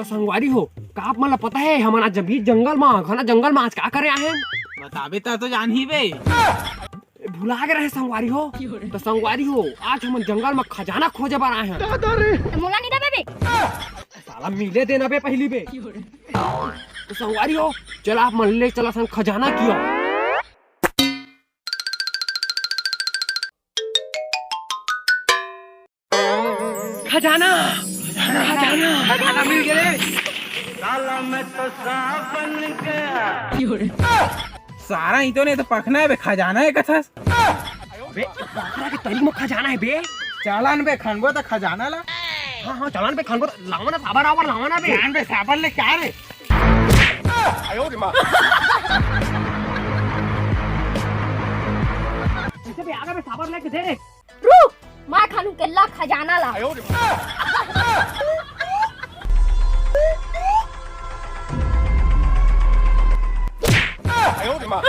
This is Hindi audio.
तो संगवारी हो का आप मतलब पता है हमारा जब भी जंगल में घना जंगल में आज क्या करे आए हैं? बताबे तो जान ही बे। भुला के रहे संगवारी हो। तो संगवारी हो आज हम जंगल में खजाना खोजे बार आए हैं। मोला नहीं दबे बे। साला मिले देना बे पहली बे। तो संगवारी हो चल आप मन ले चला सन खजाना किया। खजाना खजाना खजाना मिल गए। साला मैं तो सांप बन गया। सारा ही तो नहीं तो पखना है बे, खजाना है कथस। बे बाकरा के तरी में खजाना है बे। चालान बे खनबो तो खजाना ला। हाँ हाँ चलान बे खान लावा ना साबर आवर लावा ना बे। जान बे साबर ले क्या रे। आयो रे माँ। इसे बे आगे बे साबर लेके दे। रुक मैं खानू केला खजाना ला। आयो रे माँ। आयो रे माँ।